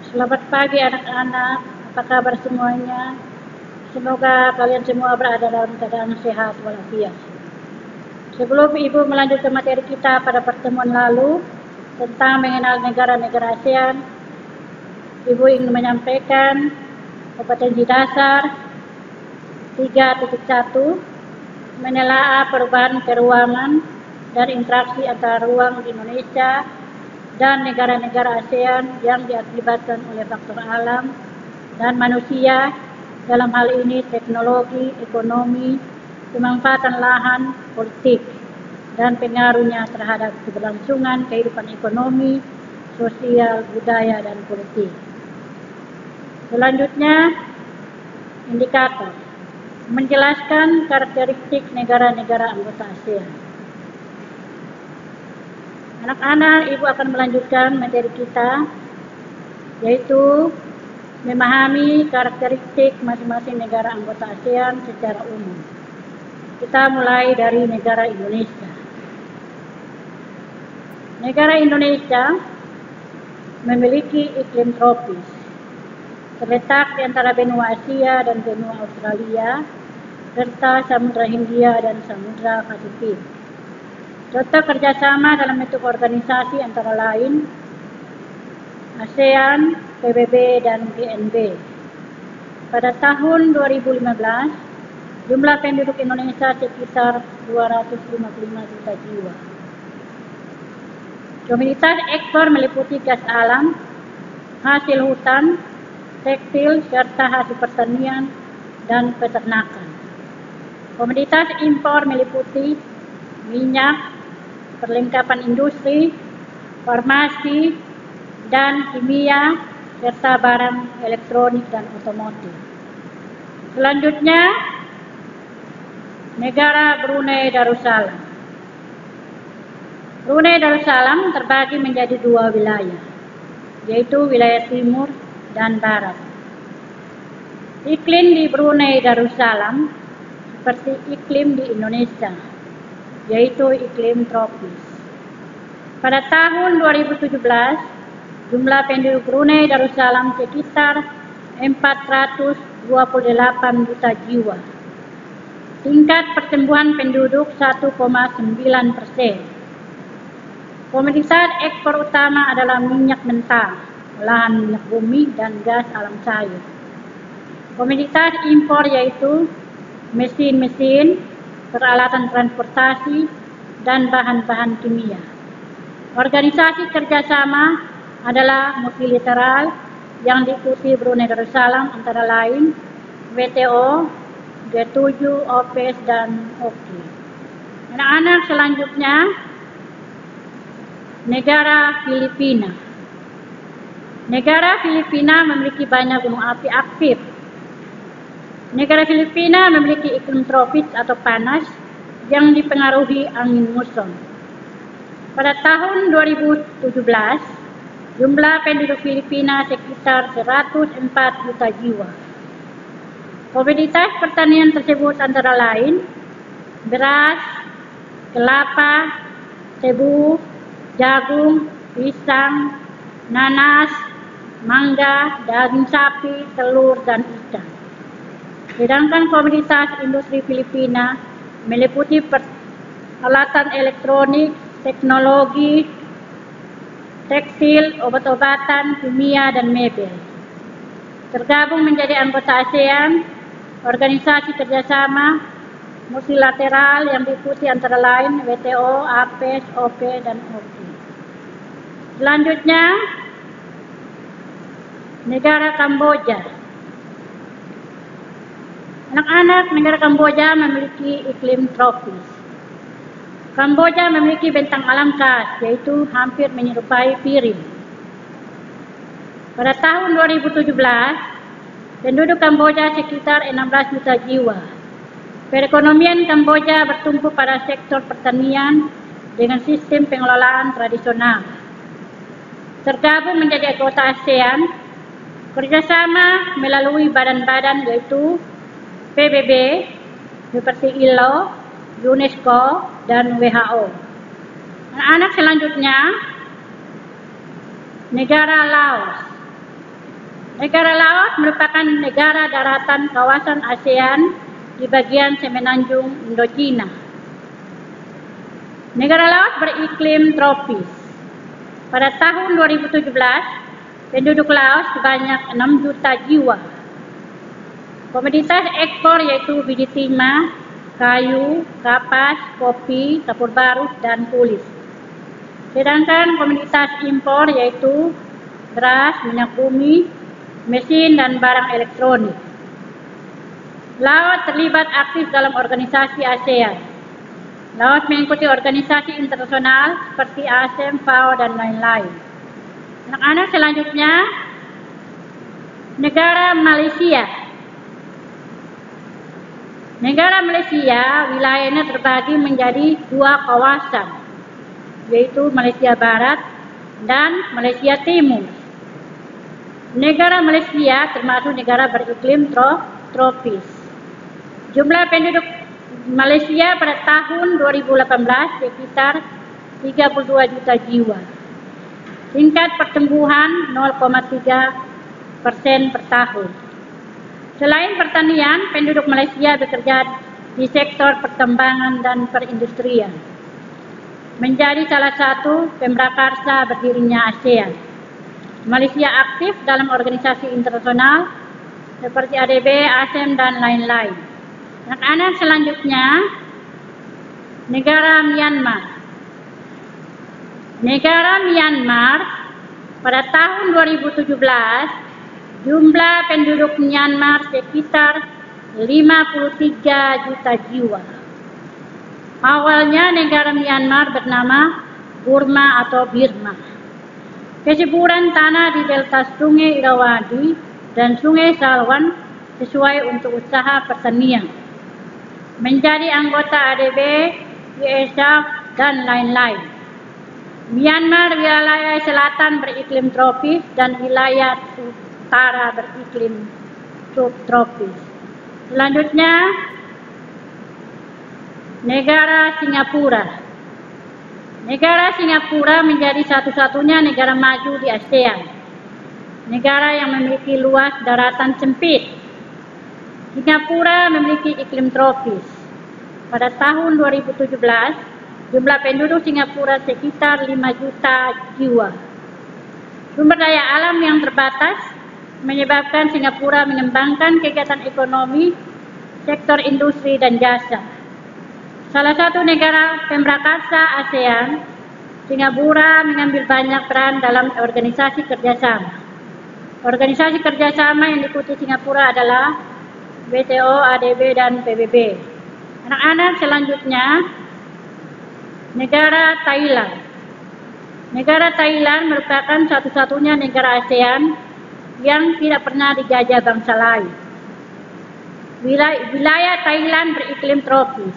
Selamat pagi anak-anak, apa kabar semuanya? Semoga kalian semua berada dalam keadaan sehat walafiat. Sebelum Ibu melanjutkan materi kita pada pertemuan lalu tentang mengenal negara-negara ASEAN, Ibu ingin menyampaikan kompetensi dasar 3.1 menelaah perubahan keruangan dan interaksi antara ruang di Indonesia dan negara-negara ASEAN yang diakibatkan oleh faktor alam dan manusia, dalam hal ini teknologi, ekonomi, pemanfaatan lahan, politik, dan pengaruhnya terhadap keberlangsungan kehidupan ekonomi, sosial, budaya, dan politik. Selanjutnya, indikator menjelaskan karakteristik negara-negara anggota ASEAN. Anak-anak, Ibu akan melanjutkan materi kita, yaitu memahami karakteristik masing-masing negara anggota ASEAN secara umum. Kita mulai dari negara Indonesia. Negara Indonesia memiliki iklim tropis, terletak di antara benua Asia dan benua Australia, serta Samudra Hindia dan Samudra Pasifik. Contoh kerjasama dalam bentuk organisasi antara lain ASEAN, PBB, dan GNB. Pada tahun 2015, jumlah penduduk Indonesia sekitar 255 juta jiwa. Komoditas ekspor meliputi gas alam, hasil hutan, tekstil, serta hasil pertanian dan peternakan. Komoditas impor meliputi minyak, perlengkapan industri, farmasi, dan kimia, serta barang elektronik dan otomotif. Selanjutnya, negara Brunei Darussalam. Brunei Darussalam terbagi menjadi dua wilayah, yaitu wilayah timur dan barat. Iklim di Brunei Darussalam seperti iklim di Indonesia, yaitu iklim tropis. Pada tahun 2017, jumlah penduduk Brunei Darussalam sekitar 428 juta jiwa. Tingkat pertumbuhan penduduk 1,9%. Komoditas ekspor utama adalah minyak mentah, olahan minyak bumi, dan gas alam cair. Komoditas impor yaitu mesin-mesin, peralatan transportasi, dan bahan-bahan kimia. Organisasi kerjasama adalah multilateral yang diikuti Brunei Darussalam antara lain WTO, G7, OPEC, dan OKI. Anak-anak, selanjutnya negara Filipina. Negara Filipina memiliki banyak gunung api aktif. Negara Filipina memiliki iklim tropis atau panas yang dipengaruhi angin muson. Pada tahun 2017, jumlah penduduk Filipina sekitar 104 juta jiwa. Komoditas pertanian tersebut antara lain beras, kelapa, tebu, jagung, pisang, nanas, mangga, daging sapi, telur, dan ikan. Sedangkan komoditas industri Filipina meliputi peralatan elektronik, teknologi, tekstil, obat-obatan, kimia, dan mebel. Tergabung menjadi anggota ASEAN, organisasi kerjasama multilateral yang diikuti antara lain WTO, APEC, OPEC, dan OKI. Selanjutnya, negara Kamboja. Anak-anak, negara Kamboja memiliki iklim tropis. Kamboja memiliki bentang alam khas, yaitu hampir menyerupai piring. Pada tahun 2017, penduduk Kamboja sekitar 16 juta jiwa. Perekonomian Kamboja bertumpu pada sektor pertanian dengan sistem pengelolaan tradisional. Tergabung menjadi anggota ASEAN, kerjasama melalui badan-badan yaitu PBB, seperti ILO, UNESCO, dan WHO. Anak-anak, selanjutnya negara Laos. Negara laut merupakan negara daratan kawasan ASEAN di bagian semenanjung Indochina. Negara laut beriklim tropis. Pada tahun 2017, penduduk Laos sebanyak 6 juta jiwa. Komoditas ekspor yaitu biji timah, kayu, kapas, kopi, kapur barus, dan kulit. Sedangkan komoditas impor yaitu beras, minyak bumi, mesin, dan barang elektronik. Laos terlibat aktif dalam organisasi ASEAN. Laos mengikuti organisasi internasional seperti ASEM, FAO, dan lain-lain. Anak-anak selanjutnya, negara Malaysia. Negara Malaysia wilayahnya terbagi menjadi 2 kawasan, yaitu Malaysia Barat dan Malaysia Timur. Negara Malaysia termasuk negara beriklim tropis. Jumlah penduduk Malaysia pada tahun 2018 sekitar 32 juta jiwa. Tingkat pertumbuhan 0,3% per tahun. Selain pertanian, penduduk Malaysia bekerja di sektor pertambangan dan perindustrian. Menjadi salah satu pemrakarsa berdirinya ASEAN. Malaysia aktif dalam organisasi internasional seperti ADB, ASEM, dan lain-lain. Anak-anak selanjutnya, negara Myanmar. Negara Myanmar pada tahun 2017, jumlah penduduk Myanmar sekitar 53 juta jiwa. Awalnya negara Myanmar bernama Burma atau Birma. Kesuburan tanah di delta Sungai Irrawaddy dan Sungai Salwan sesuai untuk usaha pertanian. Menjadi anggota ADB, ISAF, dan lain-lain. Myanmar wilayah selatan beriklim tropis dan wilayah utara beriklim subtropis. Selanjutnya, negara Singapura. Negara Singapura menjadi satu-satunya negara maju di ASEAN. Negara yang memiliki luas daratan sempit. Singapura memiliki iklim tropis. Pada tahun 2017, jumlah penduduk Singapura sekitar 5 juta jiwa. Sumber daya alam yang terbatas menyebabkan Singapura mengembangkan kegiatan ekonomi, sektor industri, dan jasa. Salah satu negara pemrakarsa ASEAN, Singapura mengambil banyak peran dalam organisasi kerjasama. Organisasi kerjasama yang diikuti Singapura adalah WTO, ADB, dan PBB. Anak-anak selanjutnya, negara Thailand. Negara Thailand merupakan satu-satunya negara ASEAN yang tidak pernah dijajah bangsa lain. Wilayah Thailand beriklim tropis.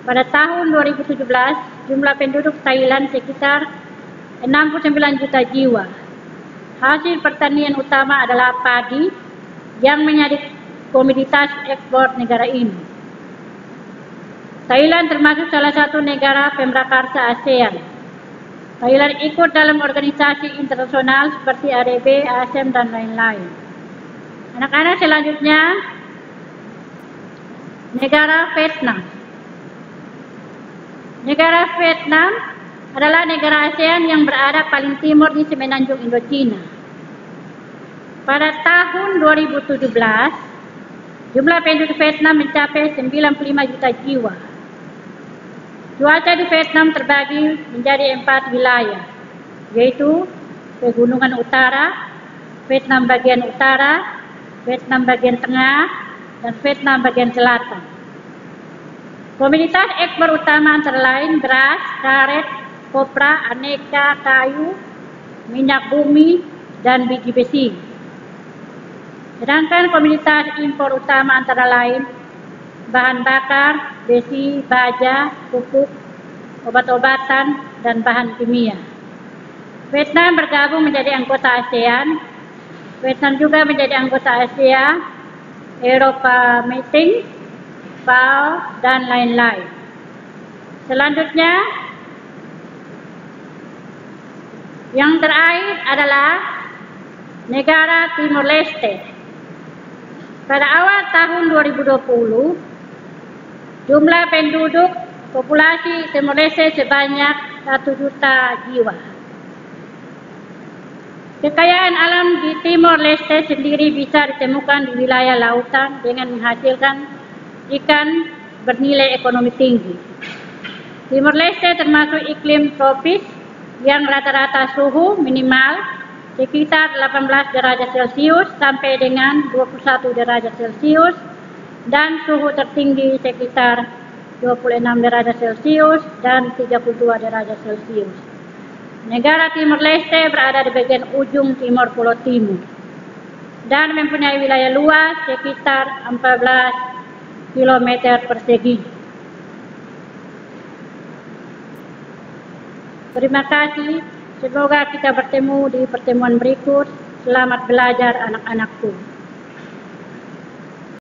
Pada tahun 2017, jumlah penduduk Thailand sekitar 69 juta jiwa. Hasil pertanian utama adalah padi yang menjadi komoditas ekspor negara ini. Thailand termasuk salah satu negara pemrakarsa ASEAN. Thailand ikut dalam organisasi internasional seperti ADB, ASEM, dan lain-lain. Anak-anak selanjutnya, negara Vietnam. Negara Vietnam adalah negara ASEAN yang berada paling timur di semenanjung Indochina. Pada tahun 2017, jumlah penduduk Vietnam mencapai 95 juta jiwa. Cuaca di Vietnam terbagi menjadi 4 wilayah, yaitu Pegunungan Utara, Vietnam bagian utara, Vietnam bagian tengah, dan Vietnam bagian selatan. Komoditas ekspor utama antara lain beras, karet, kopra, aneka, kayu, minyak bumi, dan biji besi. Sedangkan komoditas impor utama antara lain bahan bakar, besi, baja, pupuk, obat-obatan, dan bahan kimia. Vietnam bergabung menjadi anggota ASEAN. Vietnam juga menjadi anggota Asia, Eropa Meeting, FAO, dan lain-lain. Selanjutnya, yang terakhir adalah negara Timor Leste. Pada awal tahun 2020, jumlah penduduk populasi Timor Leste sebanyak 1 juta jiwa. Kekayaan alam di Timor Leste sendiri bisa ditemukan di wilayah lautan dengan menghasilkan ikan bernilai ekonomi tinggi. Timor Leste termasuk iklim tropis yang rata-rata suhu minimal sekitar 18 derajat Celcius sampai dengan 21 derajat Celcius dan suhu tertinggi sekitar 26 derajat Celcius dan 32 derajat Celcius. Negara Timor Leste berada di bagian ujung timur Pulau Timur dan mempunyai wilayah luas sekitar 14 km persegi. Terima kasih, semoga kita bertemu di pertemuan berikut. Selamat belajar anak-anakku.